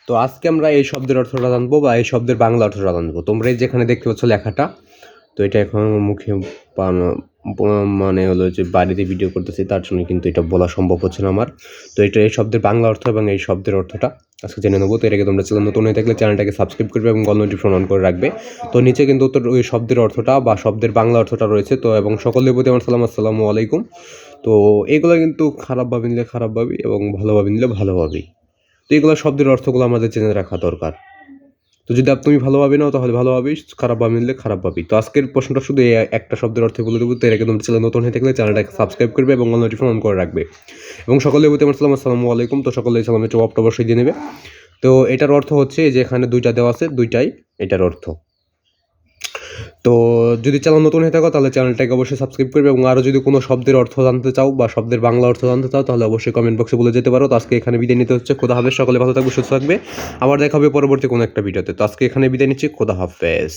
তো আজকে আমরা এই শব্দের অর্থটা জানবো বা এই শব্দের বাংলা অর্থটা জানবো। তোমরা এই যেখানে দেখতে পাচ্ছ লেখাটা, তো এটা এখন মুখে মানে হলো যে বাড়িতে ভিডিও করতেছি, তার জন্য কিন্তু এটা বলা সম্ভব হচ্ছে না আমার। তো এটা এই শব্দের বাংলা অর্থ এবং এই শব্দের অর্থটা আজকে জেনে নেবো। তো এর আগে তোমরা চ্যানেল নতুন হয়ে থাকলে চ্যানেলটাকে সাবস্ক্রাইব করবে এবং অল নোটিফিকেশন অন করে রাখবে। তো নিচে কিন্তু তোর ওই শব্দের অর্থটা বা শব্দের বাংলা অর্থটা রয়েছে। তো এবং সকলের প্রতি আমার সালাম, আসসালামু আলাইকুম। তো এগুলো কিন্তু খারাপভাবে নিলে খারাপভাবেই এবং ভালোভাবে নিলে ভালোভাবেই। তো এগুলো শব্দের অর্থগুলো আমাদের জেনে রাখা দরকার। তো যদি তুমি ভালোভাবে নাও তাহলে ভালোভাবেই, খারাপভাবে নিলে খারাপভাবেই। তো আজকের প্রশ্নটা শুধু এই একটা শব্দের অর্থ বলে দেবো। তো এর আগে তোমরা চ্যানেল নতুন হয়ে থাকলে চ্যানেলটাকে সাবস্ক্রাইব করবে এবং অল নোটিফিকেশন অন করে রাখবে। এবং সকলের প্রতি আমার সালাম, আসসালামু আলাইকুম। তো সকলে সালামের জবাবটা অবশ্যই দিয়ে নেবে। তো এটার অর্থ হচ্ছে যে এখানে দুইটা দেওয়া আছে, দুইটাই এটার অর্থ। তো যদি চ্যানেল নতুন হয়ে থাকো তাহলে চ্যানেলটাকে অবশ্যই সাবস্ক্রাইব করবে এবং আরও যদি কোনো শব্দের অর্থ জানতে চাও বা শব্দের বাংলা অর্থ জানতে চাও তাহলে অবশ্যই কমেন্ট বক্সে বলে যেতে পারো। তো আজকে এখানে বিদায় নিতে হচ্ছে। খোদা হাফেজ। সকলে ভালো থাকবে, সুস্থ থাকবে। আবার দেখা হবে পরবর্তী কোনো একটা ভিডিওতে। তো আজকে এখানে বিদায় নিচ্ছি। খোদা হাফেজ।